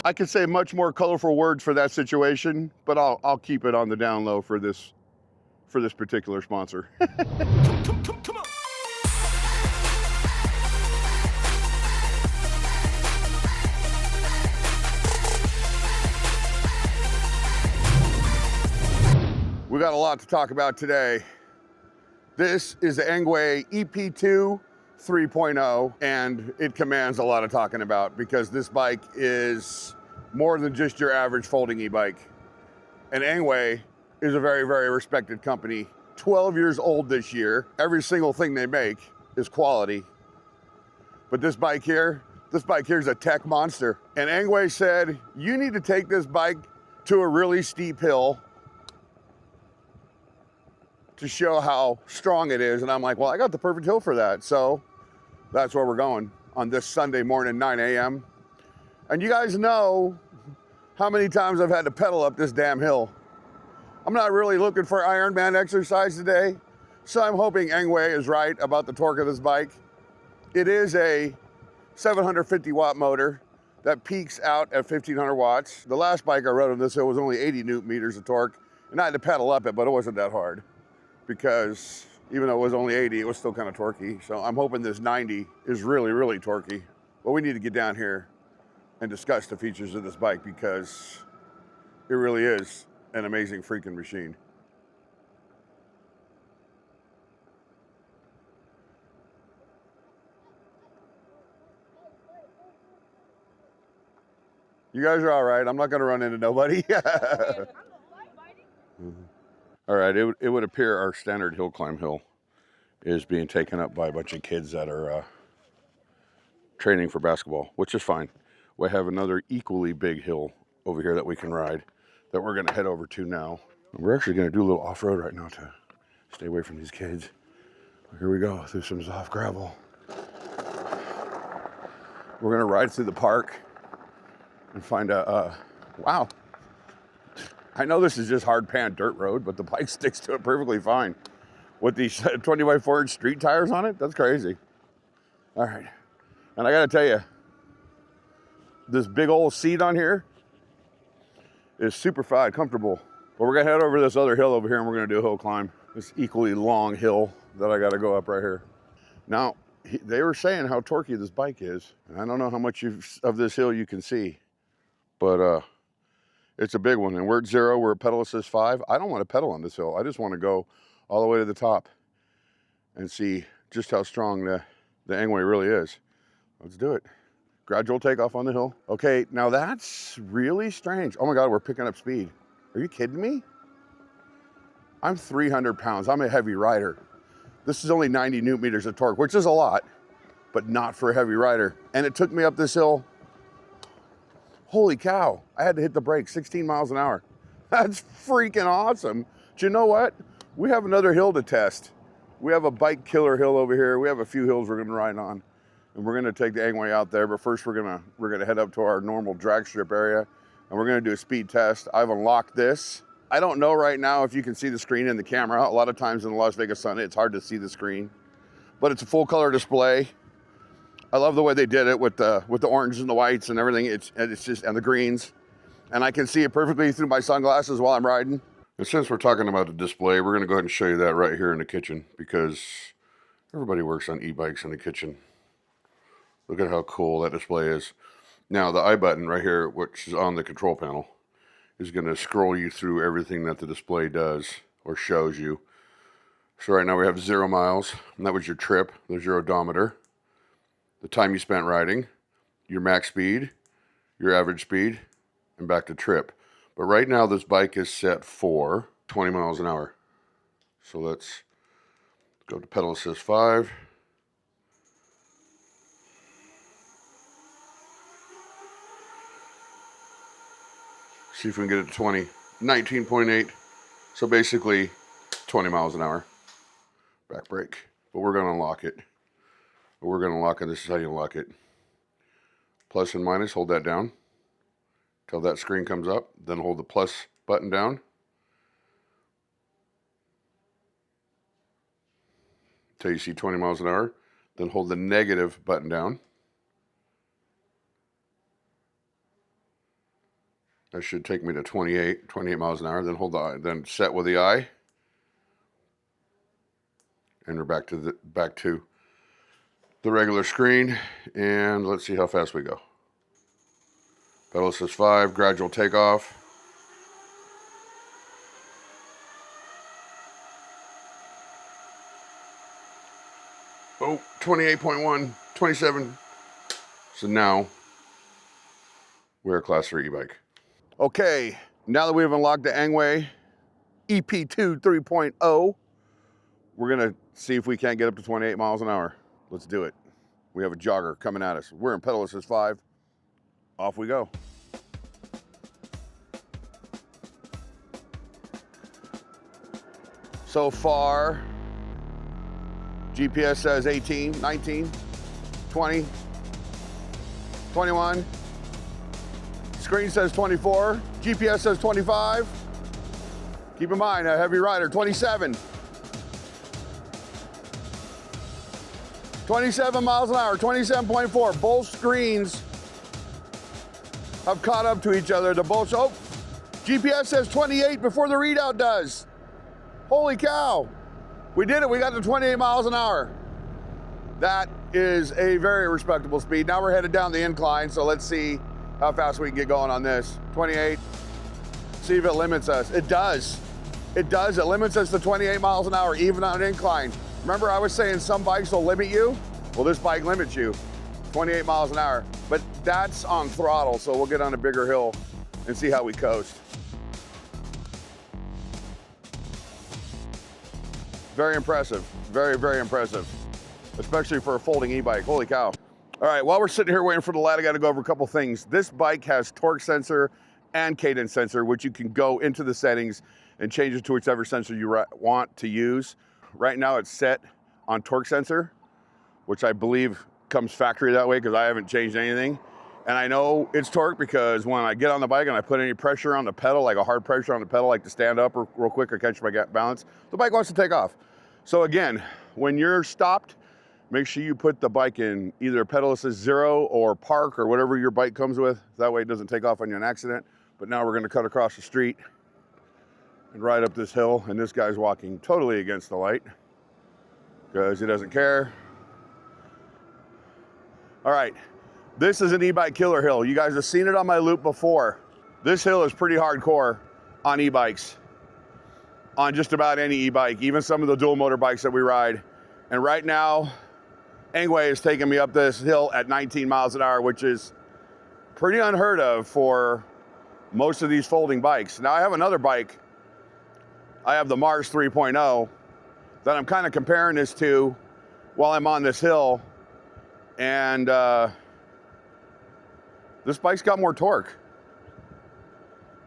I could say much more colorful words for that situation, but I'll keep it on the down low for this particular sponsor. Come on. We got a lot to talk about today. This is the Engwe EP-2 3.0, and it commands a lot of talking about because this bike is more than just your average folding e-bike. And Engwe is a very, very respected company. 12 years old this year. Every single thing they make is quality. But this bike here is a tech monster. And Engwe said, you need to take this bike to a really steep hill to show how strong it is. And I'm like, well, I got the perfect hill for that. So that's where we're going on this Sunday morning, 9 a.m. And you guys know how many times I've had to pedal up this damn hill. I'm not really looking for Ironman exercise today, so I'm hoping Engwe is right about the torque of this bike. It is a 750 watt motor that peaks out at 1500 watts. The last bike I rode on this hill was only 80 newton meters of torque, and I had to pedal up it, but it wasn't that hard because even though it was only 80, it was still kind of torquey. So I'm hoping this 90 is really, really torquey. But we need to get down here and discuss the features of this bike because it really is an amazing freaking machine. You guys are all right. I'm not going to run into nobody. All right, it would appear our standard hill climb hill is being taken up by a bunch of kids that are training for basketball, which is fine. We have another equally big hill over here that we can ride that we're going to head over to now. We're actually going to do a little off-road right now to stay away from these kids. Here we go, through some soft gravel. We're going to ride through the park and find a, wow. I know this is just hard pan dirt road, but the bike sticks to it perfectly fine. With these 20 by 4 inch street tires on it, that's crazy. All right, and I gotta tell you, this big old seat on here is super fine, comfortable. But we're gonna head over this other hill over here and we're gonna do a hill climb. This equally long hill that I gotta go up right here. Now, they were saying how torquey this bike is. And I don't know how much of this hill you can see, but it's a big one, and we're at 0, we're at pedal assist 5. I don't want to pedal on this hill. I just want to go all the way to the top and see just how strong the Engwe really is. Let's do it. Gradual takeoff on the hill. Okay, now that's really strange. Oh my God, we're picking up speed. Are you kidding me? I'm 300 pounds, I'm a heavy rider. This is only 90 newton meters of torque, which is a lot, but not for a heavy rider. And it took me up this hill. Holy cow, I had to hit the brakes 16 miles an hour. That's freaking awesome. But you know what? We have another hill to test. We have a bike killer hill over here. We have a few hills we're gonna ride on. And we're gonna take the Engwe out there, but first we're gonna head up to our normal drag strip area and we're gonna do a speed test. I've unlocked this. I don't know right now if you can see the screen in the camera. A lot of times in the Las Vegas sun, it's hard to see the screen, but it's a full color display. I love the way they did it with the oranges and the whites and everything. It's just, and the greens. And I can see it perfectly through my sunglasses while I'm riding. And since we're talking about the display, we're gonna go ahead and show you that right here in the kitchen because everybody works on e-bikes in the kitchen. Look at how cool that display is. Now the I button right here, which is on the control panel, is gonna scroll you through everything that the display does or shows you. So right now we have 0 miles, and that was your trip. There's your odometer. The time you spent riding, your max speed, your average speed, and back to trip. But right now this bike is set for 20 miles an hour. So let's go to pedal assist 5. See if we can get it to 20. 19.8. So basically 20 miles an hour. Back brake. But we're going to unlock it. We're going to lock it. This is how you unlock it. Plus and minus, hold that down till that screen comes up. Then hold the plus button down. Till you see 20 miles an hour. Then hold the negative button down. That should take me to 28 miles an hour. Then hold on, then set with the eye. And we're back to the regular screen. And let's see how fast we go. Pedal assist 5, gradual takeoff. Oh, 28.1, 27. So now we're a class 3 e-bike. Okay, now that we've unlocked the Engwe EP-2 3.0, we're gonna see if we can't get up to 28 miles an hour. Let's do it. We have a jogger coming at us. We're in pedal assist 5. Off we go. So far, GPS says 18, 19, 20, 21. Screen says 24. GPS says 25. Keep in mind, a heavy rider, 27. 27 miles an hour, 27.4. Both screens have caught up to each other. Oh, GPS says 28 before the readout does. Holy cow. We did it, we got to 28 miles an hour. That is a very respectable speed. Now we're headed down the incline, so let's see how fast we can get going on this. 28, see if it limits us. It does. It does, it limits us to 28 miles an hour, even on an incline. Remember I was saying some bikes will limit you? Well, this bike limits you, 28 miles an hour. But that's on throttle, so we'll get on a bigger hill and see how we coast. Very impressive, very, very impressive, especially for a folding e-bike, holy cow. All right, while we're sitting here waiting for the light, I gotta go over a couple things. This bike has torque sensor and cadence sensor, which you can go into the settings and change it to whichever sensor you want to use. Right now it's set on torque sensor, which I believe comes factory that way because I haven't changed anything. And I know it's torque because when I get on the bike and I put any pressure on the pedal, like a hard pressure on the pedal, like to stand up real quick or catch my balance, the bike wants to take off. So again, when you're stopped, make sure you put the bike in either pedal assist 0 or park or whatever your bike comes with. That way it doesn't take off on you in an accident. But now we're gonna cut across the street and ride up this hill, and this guy's walking totally against the light because he doesn't care. All right, this is an e-bike killer hill. You guys have seen it on my loop before. This hill is pretty hardcore on e-bikes, on just about any e-bike, even some of the dual motor bikes that we ride. And right now, Engwe is taking me up this hill at 19 miles an hour, which is pretty unheard of for most of these folding bikes. Now I have another bike. I have the Mars 3.0 that I'm kind of comparing this to while I'm on this hill. And this bike's got more torque.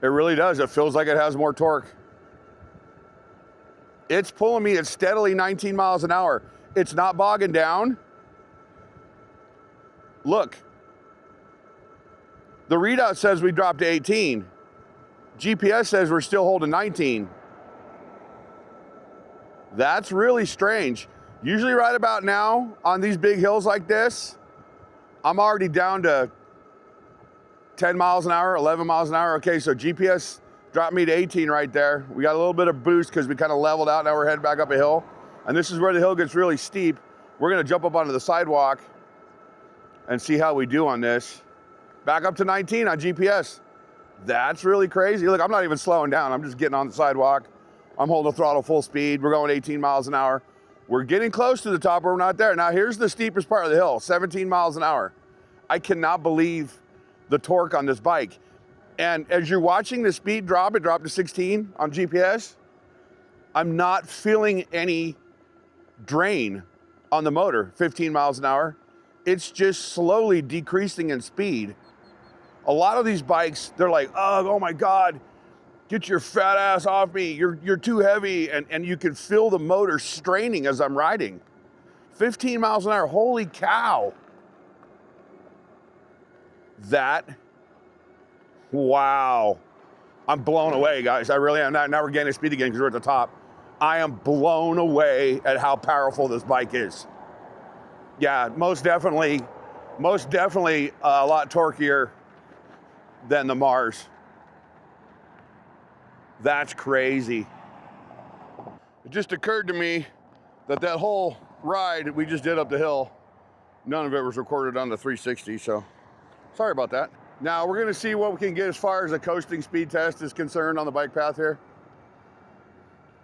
It really does. It feels like it has more torque. It's pulling me at steadily 19 miles an hour. It's not bogging down. Look, the readout says we dropped to 18. GPS says we're still holding 19. That's really strange. Usually right about now on these big hills like this, I'm already down to 10 miles an hour, 11 miles an hour. Okay, so GPS dropped me to 18 right there. We got a little bit of boost because we kind of leveled out. Now we're heading back up a hill. And this is where the hill gets really steep. We're gonna jump up onto the sidewalk and see how we do on this. Back up to 19 on GPS. That's really crazy. Look, I'm not even slowing down. I'm just getting on the sidewalk. I'm holding the throttle full speed. We're going 18 miles an hour. We're getting close to the top, but we're not there. Now here's the steepest part of the hill, 17 miles an hour. I cannot believe the torque on this bike. And as you're watching the speed drop, it dropped to 16 on GPS. I'm not feeling any drain on the motor, 15 miles an hour. It's just slowly decreasing in speed. A lot of these bikes, they're like, oh my God, get your fat ass off me. You're too heavy. And you can feel the motor straining as I'm riding. 15 miles an hour, holy cow. Wow. I'm blown away, guys. I really am. Now we're getting speed again because we're at the top. I am blown away at how powerful this bike is. Yeah, most definitely a lot torqueier than the Mars. That's crazy. It just occurred to me that that whole ride we just did up the hill, none of it was recorded on the 360, so sorry about that. Now we're gonna see what we can get as far as a coasting speed test is concerned on the bike path here.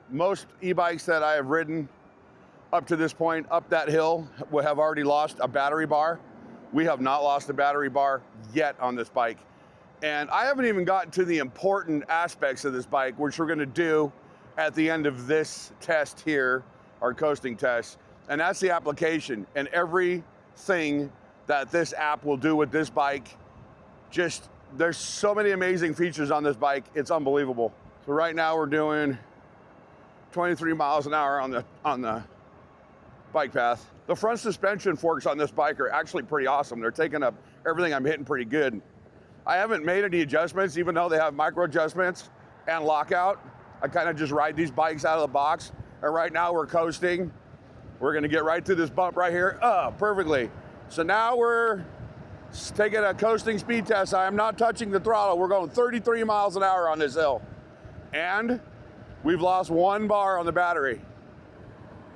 Most e-bikes that I have ridden up to this point, up that hill, will have already lost a battery bar. We have not lost a battery bar yet on this bike. And I haven't even gotten to the important aspects of this bike, which we're gonna do at the end of this test here, our coasting test. And that's the application. And everything that this app will do with this bike, just, there's so many amazing features on this bike, it's unbelievable. So right now we're doing 23 miles an hour on the bike path. The front suspension forks on this bike are actually pretty awesome. They're taking up everything I'm hitting pretty good. I haven't made any adjustments, even though they have micro adjustments and lockout. I kind of just ride these bikes out of the box. And right now we're coasting. We're gonna get right through this bump right here. Perfectly. So now we're taking a coasting speed test. I am not touching the throttle. We're going 33 miles an hour on this hill. And we've lost 1 bar on the battery.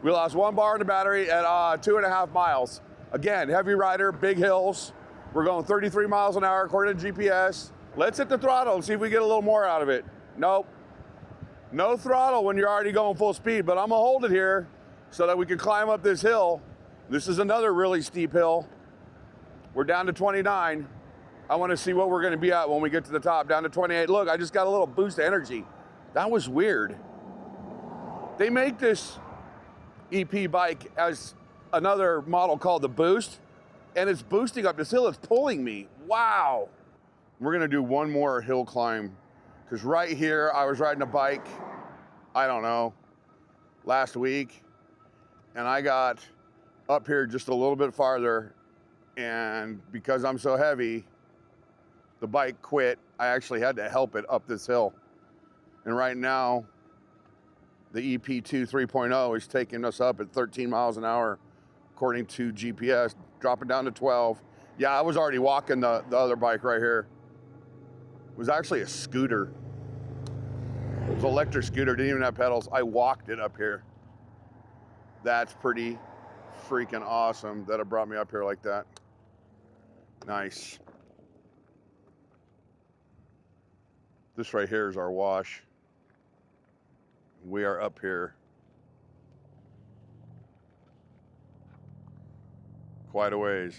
We lost 1 bar on the battery at 2.5 miles. Again, heavy rider, big hills. We're going 33 miles an hour according to GPS. Let's hit the throttle and see if we get a little more out of it. Nope. No throttle when you're already going full speed, but I'm gonna hold it here so that we can climb up this hill. This is another really steep hill. We're down to 29. I wanna see what we're gonna be at when we get to the top, down to 28. Look, I just got a little boost of energy. That was weird. They make this EP bike as another model called the Boost, and it's boosting up this hill, it's pulling me. Wow. We're gonna do one more hill climb, because right here, I was riding a bike, I don't know, last week, and I got up here just a little bit farther, and because I'm so heavy, the bike quit. I actually had to help it up this hill. And right now, the EP-2 3.0 is taking us up at 13 miles an hour, according to GPS, dropping down to 12. Yeah, I was already walking the other bike right here. It was actually a scooter. It was an electric scooter, didn't even have pedals. I walked it up here. That's pretty freaking awesome that it brought me up here like that. Nice. This right here is our wash. We are up here quite a ways.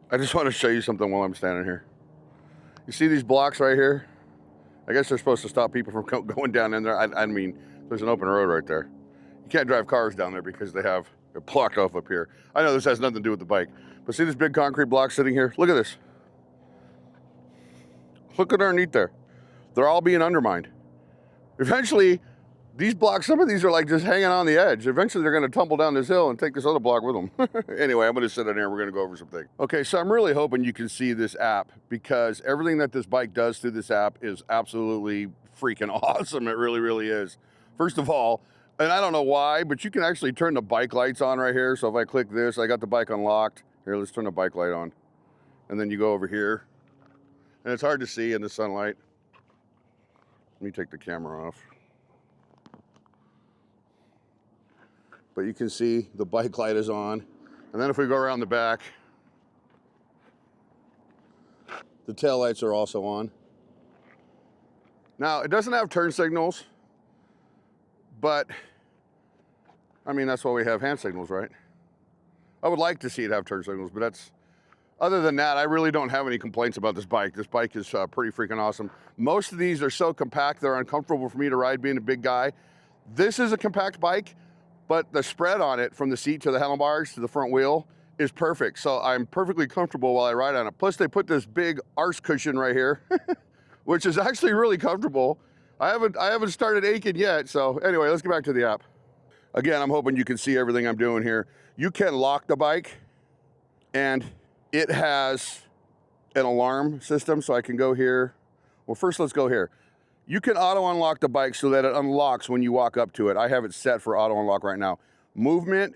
I just want to show you something while I'm standing here. You see these blocks right here? I guess they're supposed to stop people from going down in there. I mean, there's an open road right there. You can't drive cars down there because they're blocked off up here. I know this has nothing to do with the bike, but see this big concrete block sitting here? Look at this. Look at underneath there. They're all being undermined. Eventually, these blocks, some of these are like just hanging on the edge. Eventually, they're gonna tumble down this hill and take this other block with them. Anyway, I'm gonna sit in here and we're gonna go over some things. Okay, so I'm really hoping you can see this app because everything that this bike does through this app is absolutely freaking awesome. It really, really is. First of all, and I don't know why, but you can actually turn the bike lights on right here. So if I click this, I got the bike unlocked. Here, let's turn the bike light on. And then you go over here. And it's hard to see in the sunlight. Let me take the camera off. But you can see the bike light is on. And then if we go around the back, the tail lights are also on. Now, it doesn't have turn signals, but I mean, that's why we have hand signals, right? I would like to see it have turn signals, but that's, other than that, I really don't have any complaints about this bike. This bike is pretty freaking awesome. Most of these are so compact, they're uncomfortable for me to ride being a big guy. This is a compact bike, but the spread on it from the seat to the handlebars to the front wheel is perfect. So I'm perfectly comfortable while I ride on it. Plus they put this big arse cushion right here, which is actually really comfortable. I haven't started aching yet. So anyway, let's get back to the app. Again, I'm hoping you can see everything I'm doing here. You can lock the bike and it has an alarm system. So I can go here. Well, first let's go here. You can auto unlock the bike so that it unlocks when you walk up to it. I have it set for auto unlock right now. Movement,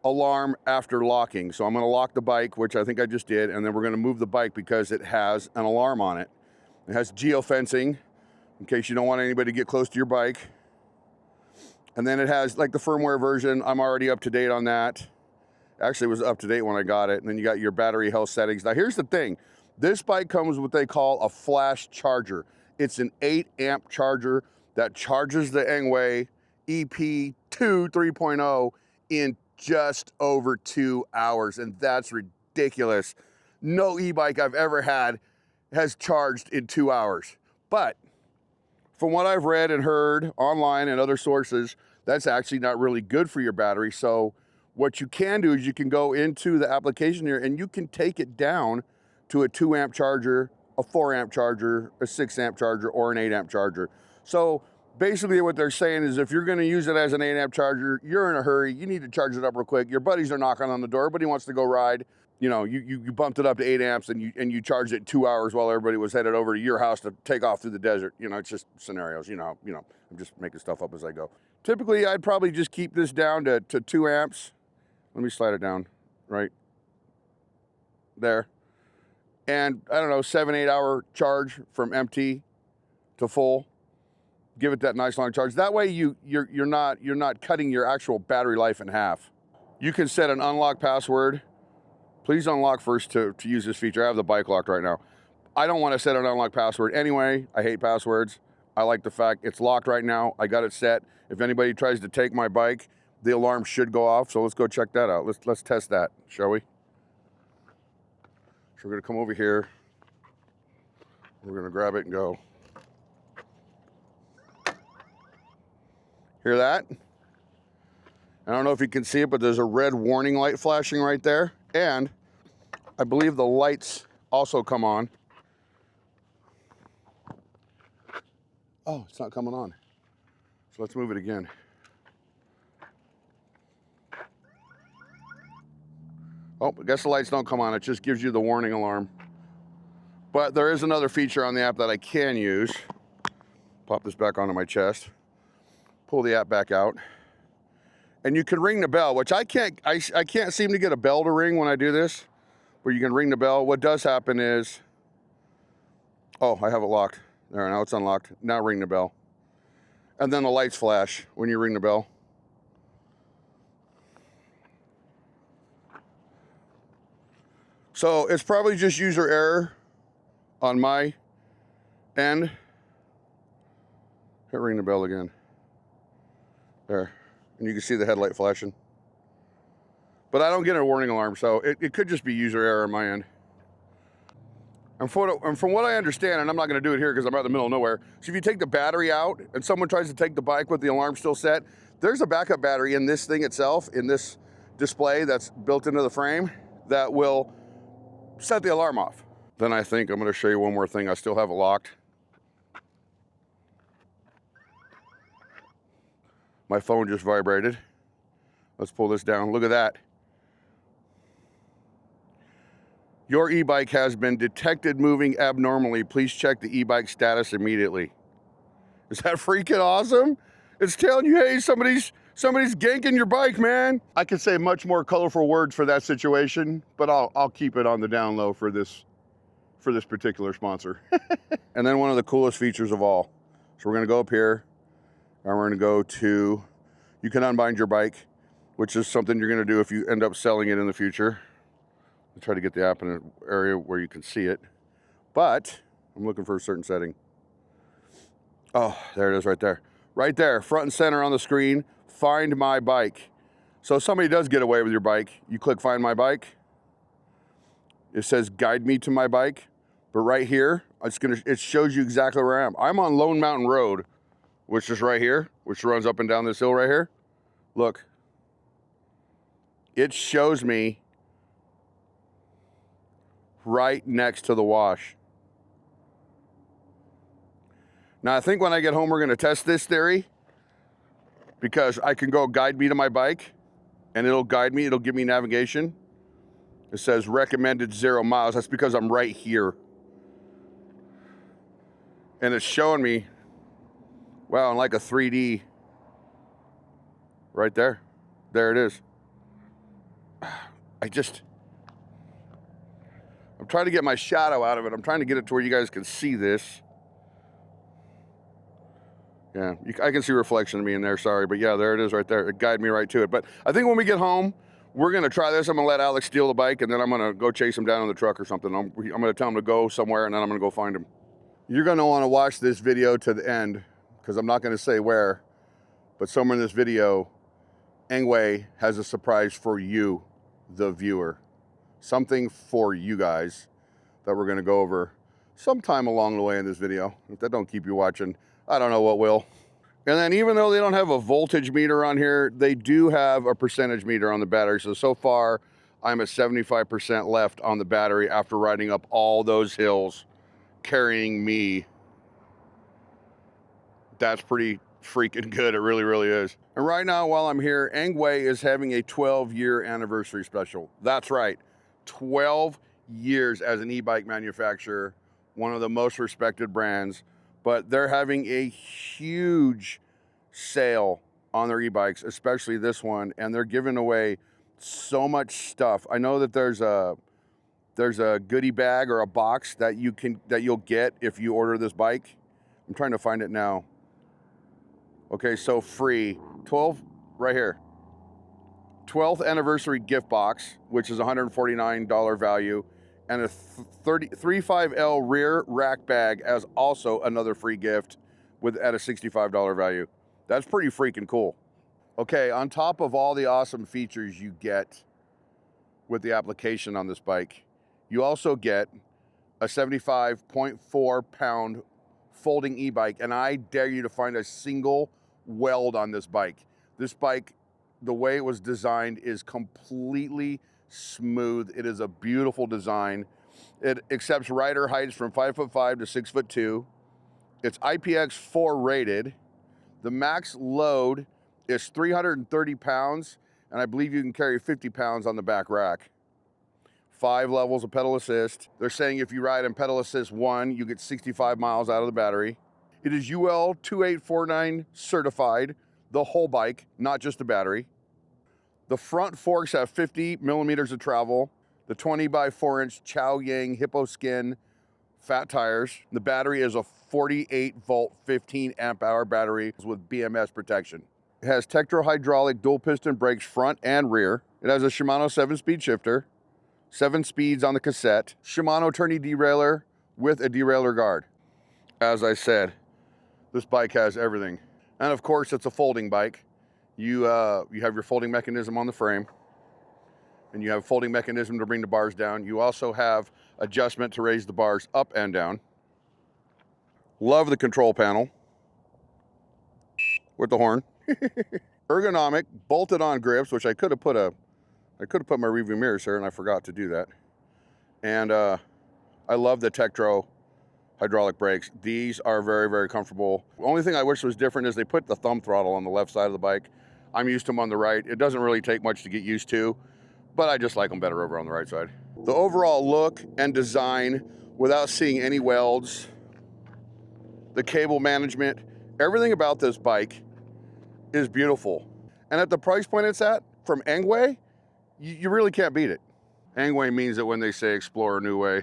alarm after locking. So I'm gonna lock the bike, which I think I just did, and then we're gonna move the bike because it has an alarm on it. It has geofencing, in case you don't want anybody to get close to your bike. And then it has like the firmware version. I'm already up to date on that. Actually, it was up to date when I got it. And then you got your battery health settings. Now here's the thing. This bike comes with what they call a flash charger. It's an 8 amp charger that charges the Engwe EP-2 3.0 in just over 2 hours. And that's ridiculous. No e-bike I've ever had has charged in 2 hours. But from what I've read and heard online and other sources, that's actually not really good for your battery. So what you can do is you can go into the application here and you can take it down to a 2 amp charger, a 4 amp charger, a 6 amp charger, or an 8 amp charger. So basically what they're saying is if you're gonna use it as an 8 amp charger, you're in a hurry, you need to charge it up real quick. Your buddies are knocking on the door, everybody wants to go ride. You know, you bumped it up to 8 amps and you charged it 2 hours while everybody was headed over to your house to take off through the desert. You know, it's just scenarios, you know, I'm just making stuff up as I go. Typically, I'd probably just keep this down to 2 amps. Let me slide it down right there. And I don't know, 7-8 hour charge from empty to full. Give it that nice long charge. That way you're not cutting your actual battery life in half. You can set an unlock password. Please unlock first to use this feature. I have the bike locked right now. I don't want to set an unlock password anyway. I hate passwords. I like the fact it's locked right now. I got it set. If anybody tries to take my bike, the alarm should go off. So let's go check that out. Let's test that, shall we? So we're gonna come over here. We're gonna grab it and go. Hear that? I don't know if you can see it, but there's a red warning light flashing right there. And I believe the lights also come on. Oh, it's not coming on. So let's move it again. Oh, I guess the lights don't come on. It just gives you the warning alarm. But there is another feature on the app that I can use. Pop this back onto my chest. Pull the app back out. And you can ring the bell, which I can't seem to get a bell to ring when I do this, where you can ring the bell. What does happen is, oh, I have it locked. There, now it's unlocked. Now ring the bell. And then the lights flash when you ring the bell. So it's probably just user error on my end. Hit ring the bell again. There. And you can see the headlight flashing. But I don't get a warning alarm, so it could just be user error on my end. And from what I understand, and I'm not gonna do it here because I'm out in the middle of nowhere, so if you take the battery out and someone tries to take the bike with the alarm still set, there's a backup battery in this thing itself, in this display that's built into the frame, that will set the alarm off. Then I think I'm gonna show you one more thing. I still have it locked. My phone just vibrated. Let's pull this down. Look at that. Your e-bike has been detected moving abnormally. Please check the e-bike status immediately. Is that freaking awesome? It's telling you, hey, somebody's ganking your bike, man. I could say much more colorful words for that situation, but I'll keep it on the down low for this particular sponsor. And then one of the coolest features of all. So we're gonna go up here, and we're gonna go to, you can unbind your bike, which is something you're gonna do if you end up selling it in the future. I'll try to get the app in an area where you can see it. But I'm looking for a certain setting. Oh, there it is right there. Right there, front and center on the screen, find my bike. So if somebody does get away with your bike, you click find my bike. It says guide me to my bike. But right here, it shows you exactly where I am. I'm on Lone Mountain Road, which is right here, which runs up and down this hill right here. Look, it shows me right next to the wash. Now I think when I get home, we're gonna test this theory, because I can go guide me to my bike and it'll guide me, it'll give me navigation. It says recommended 0 miles. That's because I'm right here. And it's showing me, wow, in like a 3D, right there. There it is. I'm trying to get my shadow out of it. I'm trying to get it to where you guys can see this. Yeah, I can see reflection of me in there, sorry. But yeah, there it is right there. It guided me right to it. But I think when we get home, we're gonna try this. I'm gonna let Alex steal the bike, and then I'm gonna go chase him down in the truck or something. I'm gonna tell him to go somewhere, and then I'm gonna go find him. You're gonna wanna watch this video to the end, because I'm not gonna say where, but somewhere in this video, Engwe has a surprise for you, the viewer. Something for you guys that we're gonna go over sometime along the way in this video. If that don't keep you watching, I don't know what will. And then even though they don't have a voltage meter on here, they do have a percentage meter on the battery. So far, I'm at 75% left on the battery after riding up all those hills, carrying me. That's pretty freaking good. It really, really is. And right now, while I'm here, Engwe is having a 12-year anniversary special. That's right, 12 years as an e-bike manufacturer, one of the most respected brands. But they're having a huge sale on their e-bikes, especially this one, and they're giving away so much stuff. I know that there's a goodie bag or a box that you'll get if you order this bike. I'm trying to find it now. Okay, so free 12 right here. 12th anniversary gift box, which is $149 value. And a 35L rear rack bag as also another free gift at a $65 value. That's pretty freaking cool. Okay, on top of all the awesome features you get with the application on this bike, you also get a 75.4 pound folding e-bike, and I dare you to find a single weld on this bike. This bike, the way it was designed, is completely smooth. It is a beautiful design. It accepts rider heights from 5'5" to 6'2". It's IPX4 rated. The max load is 330 pounds, and I believe you can carry 50 pounds on the back rack. 5 levels of pedal assist. They're saying if you ride in pedal assist 1, you get 65 miles out of the battery. It is UL 2849 certified, the whole bike, not just the battery. The front forks have 50 millimeters of travel. The 20x4-inch Chow Yang Hippo Skin fat tires. The battery is a 48-volt, 15-amp-hour battery with BMS protection. It has Tektro hydraulic dual piston brakes front and rear. It has a Shimano 7-speed shifter, 7 speeds on the cassette, Shimano tourney derailleur with a derailleur guard. As I said, this bike has everything. And of course, it's a folding bike. You have your folding mechanism on the frame, and you have a folding mechanism to bring the bars down. You also have adjustment to raise the bars up and down. Love the control panel with the horn. Ergonomic, bolted on grips, which I could have put my rearview mirrors here, and I forgot to do that. And I love the Tektro hydraulic brakes. These are very, very comfortable. The only thing I wish was different is they put the thumb throttle on the left side of the bike. I'm used to them on the right. It doesn't really take much to get used to, but I just like them better over on the right side. The overall look and design, without seeing any welds, the cable management, everything about this bike is beautiful. And at the price point it's at, from Engwe, you really can't beat it. Engwe means it when they say explore a new way.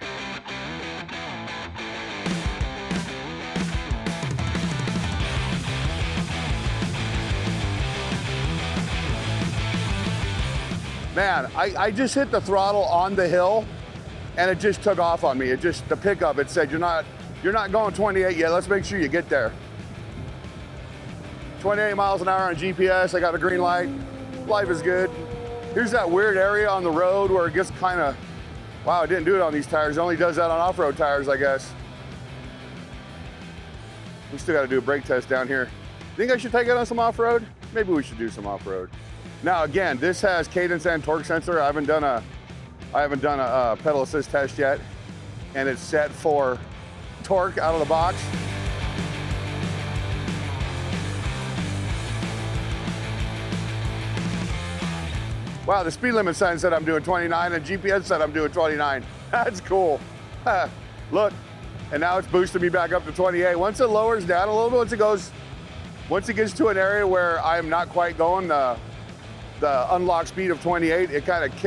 Man, I just hit the throttle on the hill and it just took off on me. The pickup, it said, you're not going 28 yet, let's make sure you get there. 28 miles an hour on GPS, I got a green light, life is good. Here's that weird area on the road where it gets kind of, wow, it didn't do it on these tires, it only does that on off-road tires, I guess. We still got to do a brake test down here. Think I should take it on some off-road? Maybe we should do some off-road. Now again, this has cadence and torque sensor. I haven't done a pedal assist test yet, and it's set for torque out of the box. Wow, the speed limit sign said I'm doing 29, and GPS said I'm doing 29. That's cool. Look, and now it's boosting me back up to 28. Once it lowers down a little bit, once it gets to an area where I'm not quite going the unlock speed of 28, it kind of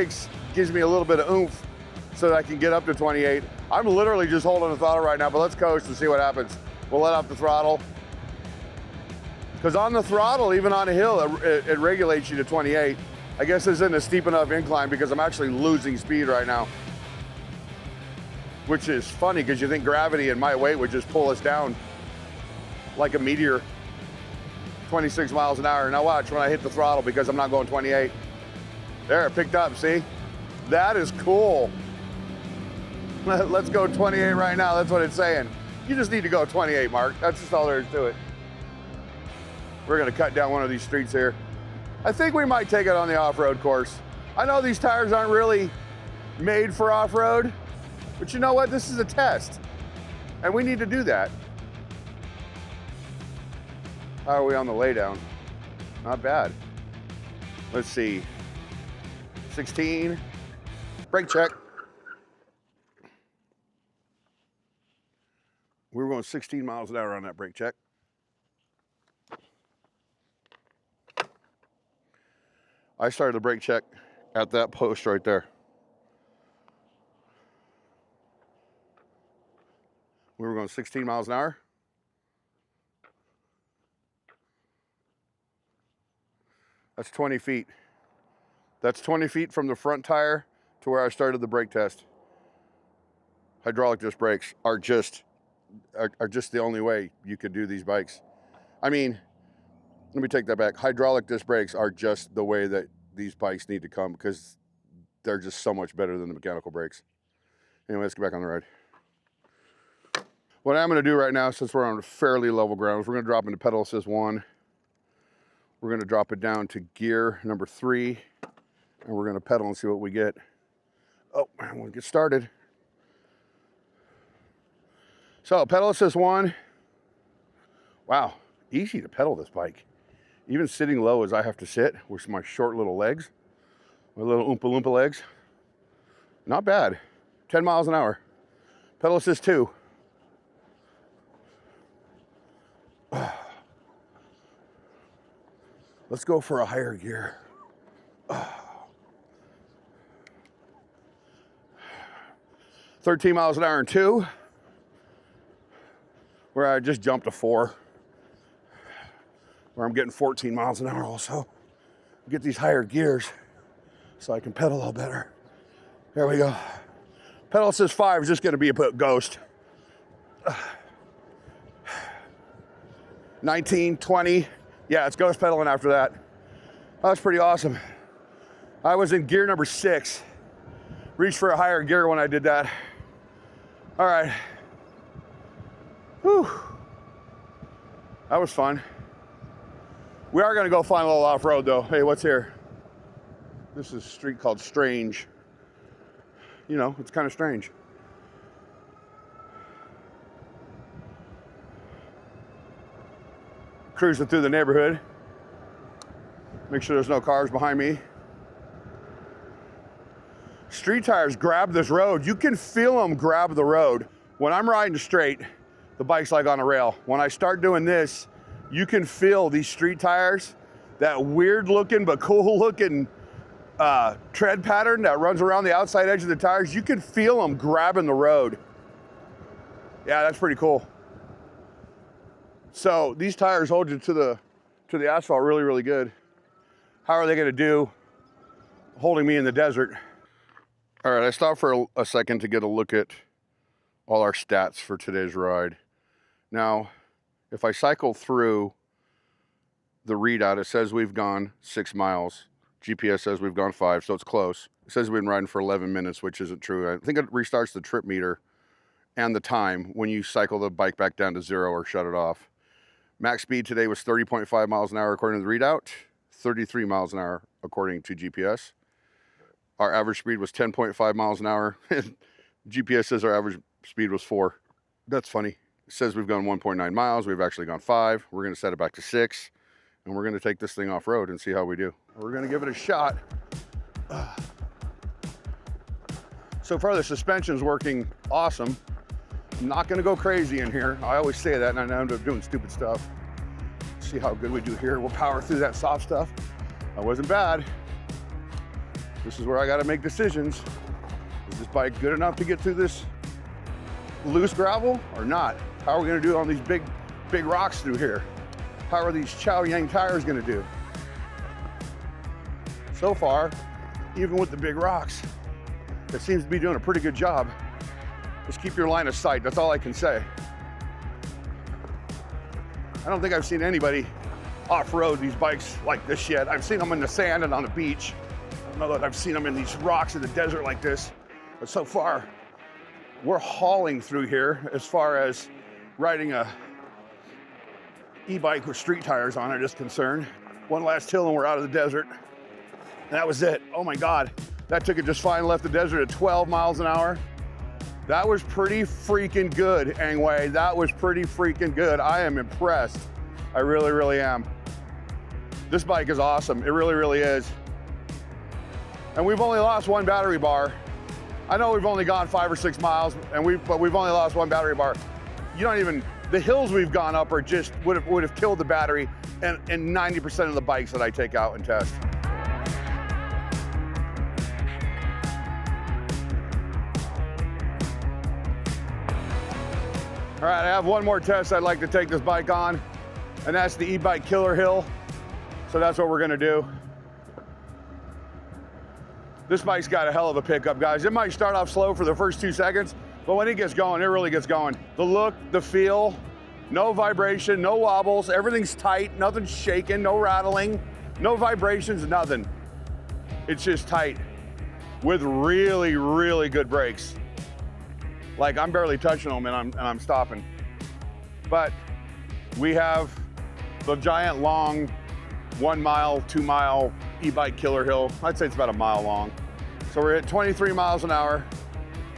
gives me a little bit of oomph so that I can get up to 28. I'm literally just holding the throttle right now, but let's coast and see what happens. We'll let off the throttle. Because on the throttle, even on a hill, it regulates you to 28. I guess this isn't a steep enough incline because I'm actually losing speed right now. Which is funny because you think gravity and my weight would just pull us down like a meteor. 26 miles an hour. Now watch when I hit the throttle because I'm not going 28. There, it picked up, see? That is cool. Let's go 28 right now, that's what it's saying. You just need to go 28, Mark. That's just all there is to it. We're gonna cut down one of these streets here. I think we might take it on the off-road course. I know these tires aren't really made for off-road, but you know what? This is a test, and we need to do that. How are we on the laydown? Not bad. Let's see. 16. Brake check. We were going 16 miles an hour on that brake check. I started the brake check at that post right there. We were going 16 miles an hour. That's 20 feet. That's 20 feet from the front tire to where I started the brake test. Hydraulic disc brakes are just the only way you could do these bikes. I mean, let me take that back. Hydraulic disc brakes are just the way that these bikes need to come because they're just so much better than the mechanical brakes. Anyway, let's get back on the ride. What I'm gonna do right now, since we're on fairly level ground, is we're gonna drop into pedal assist 1. We're gonna drop it down to gear number 3, and we're gonna pedal and see what we get. Oh, and we'll get started. So, pedal assist 1. Wow, easy to pedal this bike. Even sitting low as I have to sit with my short little legs, my little Oompa Loompa legs. Not bad. 10 miles an hour. Pedal assist 2. Let's go for a higher gear. 13 miles an hour in 2, where I just jumped to 4, where I'm getting 14 miles an hour also. Get these higher gears so I can pedal a little better. There we go. Pedal assist 5 is just gonna be a ghost. 19, 20. Yeah, it's ghost pedaling after that. That's pretty awesome. I was in gear number 6. Reached for a higher gear when I did that. All right. Whew. That was fun. We are gonna go find a little off-road though. Hey, what's here? This is a street called Strange. You know, it's kind of strange. Cruising through the neighborhood. Make sure there's no cars behind me. Street tires grab this road. You can feel them grab the road. When I'm riding straight, the bike's like on a rail. When I start doing this, you can feel these street tires, that weird looking but cool looking tread pattern that runs around the outside edge of the tires. You can feel them grabbing the road. Yeah, that's pretty cool. So these tires hold you to the asphalt really, really good. How are they gonna do holding me in the desert? All right, I stopped for a second to get a look at all our stats for today's ride. Now, if I cycle through the readout, it says we've gone 6 miles. GPS says we've gone 5, so it's close. It says we've been riding for 11 minutes, which isn't true. I think it restarts the trip meter and the time when you cycle the bike back down to 0 or shut it off. Max speed today was 30.5 miles an hour according to the readout, 33 miles an hour according to GPS. Our average speed was 10.5 miles an hour. GPS says our average speed was 4. That's funny. It says we've gone 1.9 miles. We've actually gone 5. We're going to set it back to 6. And we're going to take this thing off road and see how we do. We're going to give it a shot. So far the suspension's working awesome. I'm not going to go crazy in here. I always say that and I end up doing stupid stuff. Let's see how good we do here. We'll power through that soft stuff. That wasn't bad. This is where I got to make decisions. Is this bike good enough to get through this loose gravel or not? How are we going to do on these big rocks through here? how are these Chow Yang tires gonna do? So far, even with the big rocks, it seems to be doing a pretty good job. Just keep your line of sight, that's all I can say. I don't think I've seen anybody off-road these bikes like this yet. I've seen them in the sand and on the beach. I don't know that I've seen them in these rocks in the desert like this, but so far, we're hauling through here as far as riding a e-bike with street tires on it is concerned. One last hill and we're out of the desert. And that was it. Oh my God, that took it just fine, left the desert at 12 miles an hour. That was pretty freaking good, Engwe. That was pretty freaking good. I am impressed. I really, really am. This bike is awesome. It really, really is. And we've only lost one battery bar. I know we've only gone 5 or 6 miles, but we've only lost one battery bar. You don't even, the hills we've gone up are just, would have killed the battery and 90% of the bikes that I take out and test. All right, I have one more test I'd like to take this bike on, and that's the e-bike killer hill. So that's what we're gonna do. This bike's got a hell of a pickup, guys. It might start off slow for the first 2 seconds, but when it gets going, it really gets going. The look, the feel, no vibration, no wobbles, everything's tight, nothing's shaking, no rattling, no vibrations, nothing. It's just tight with really, really good brakes. Like I'm barely touching them and I'm stopping. But we have the giant long 1 mile, 2 mile e-bike killer hill. I'd say it's about a mile long. So we're at 23 miles an hour.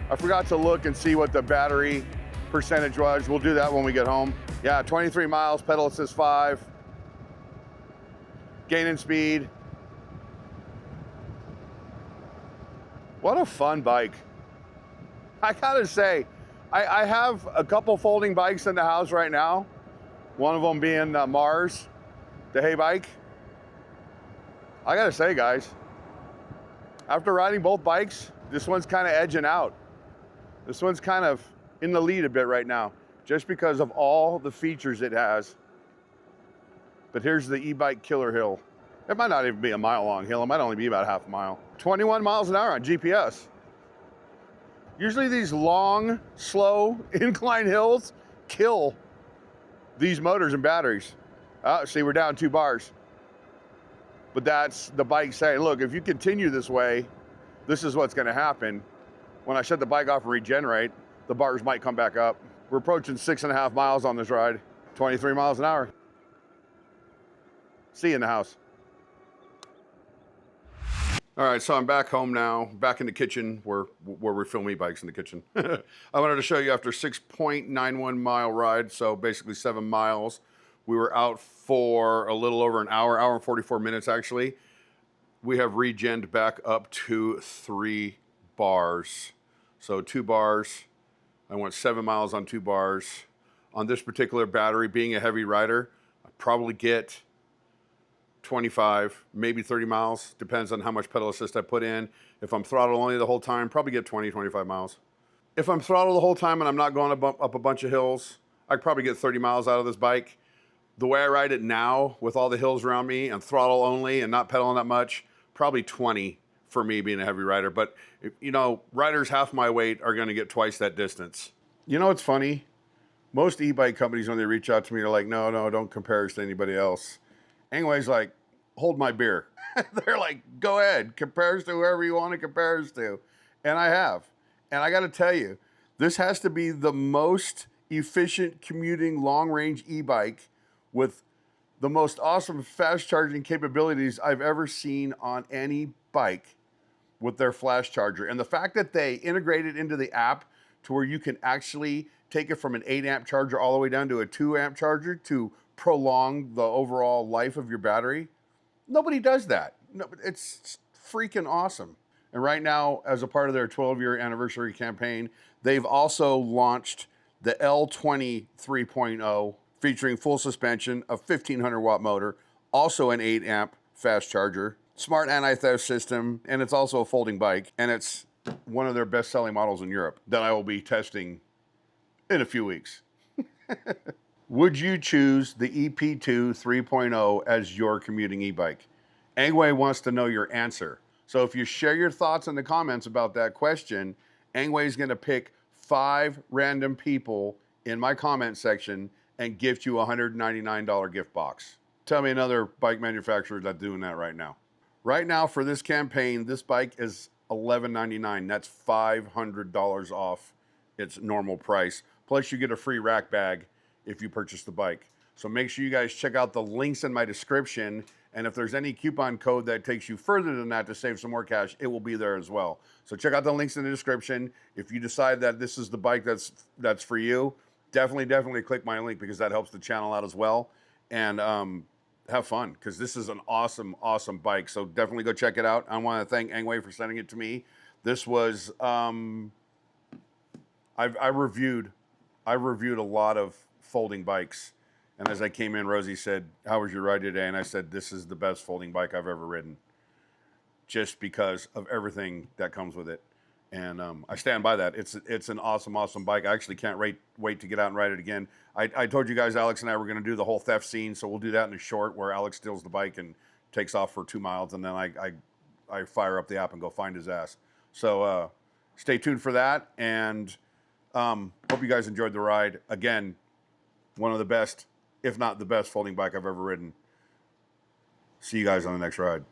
I forgot to look and see what the battery percentage was. We'll do that when we get home. Yeah, 23 miles, pedal assist 5. Gaining speed. What a fun bike. I gotta say, I have a couple folding bikes in the house right now. One of them being Mars, the hay bike. I gotta say, guys, after riding both bikes, this one's kind of edging out. This one's kind of in the lead a bit right now, just because of all the features it has. But here's the e-bike killer hill. It might not even be a mile long hill. It might only be about half a mile. 21 miles an hour on GPS. Usually these long, slow, incline hills kill these motors and batteries. See, we're down 2 bars. But that's the bike saying, look, if you continue this way, this is what's gonna happen. When I shut the bike off and regenerate, the bars might come back up. We're approaching 6.5 miles on this ride, 23 miles an hour. See you in the house. All right, so I'm back home now, back in the kitchen where we film e-bikes in the kitchen. I wanted to show you after 6.91 mile ride, so basically 7 miles. We were out for a little over an hour and 44 minutes actually. We have regened back up to 3 bars. So 2 bars, I went 7 miles on 2 bars. On this particular battery, being a heavy rider, I probably get 25, maybe 30 miles, depends on how much pedal assist I put in. If I'm throttle only the whole time, probably get 20, 25 miles. If I'm throttle the whole time and I'm not going up a bunch of hills, I probably get 30 miles out of this bike. The way I ride it now, with all the hills around me and throttle only and not pedaling that much, probably 20 for me being a heavy rider. But, you know, riders half my weight are gonna get twice that distance. You know what's funny? Most e-bike companies, when they reach out to me, are like, no, don't compare us to anybody else. Engwe's like, hold my beer. They're like, go ahead, compare us to whoever you want to compare us to. And I have. And I got to tell you, this has to be the most efficient commuting long-range e-bike with the most awesome fast charging capabilities I've ever seen on any bike with their flash charger. And the fact that they integrated into the app to where you can actually take it from an 8 amp charger all the way down to a 2 amp charger to prolong the overall life of your battery. Nobody does that. No, it's freaking awesome. And right now, as a part of their 12-year anniversary campaign, they've also launched the L20 3.0, featuring full suspension, a 1500 watt motor, also an 8 amp fast charger, smart anti-theft system, and it's also a folding bike. And it's one of their best-selling models in Europe that I will be testing in a few weeks. Would you choose the EP-2 3.0 as your commuting e-bike? Engwe wants to know your answer. So if you share your thoughts in the comments about that question, Engwe is going to pick 5 random people in my comment section and gift you a $199 gift box. Tell me another bike manufacturer that's doing that right now. Right now for this campaign, this bike is $11.99. That's $500 off its normal price. Plus you get a free rack bag if you purchase the bike. So make sure you guys check out the links in my description. And if there's any coupon code that takes you further than that to save some more cash, it will be there as well. So check out the links in the description. If you decide that this is the bike that's for you, definitely click my link because that helps the channel out as well. And have fun because this is an awesome bike. So definitely go check it out. I want to thank Engwe for sending it to me. This was I reviewed a lot of folding bikes, and as I came in, Rosie said, "How was your ride today?" And I said, "This is the best folding bike I've ever ridden," just because of everything that comes with it. And I stand by that. It's an awesome bike. I actually can't wait to get out and ride it again. I told you guys Alex and I were going to do the whole theft scene, so we'll do that in a short where Alex steals the bike and takes off for 2 miles, and then I fire up the app and go find his ass. So stay tuned for that, and hope you guys enjoyed the ride. Again, one of the best, if not the best, folding bike I've ever ridden. See you guys on the next ride.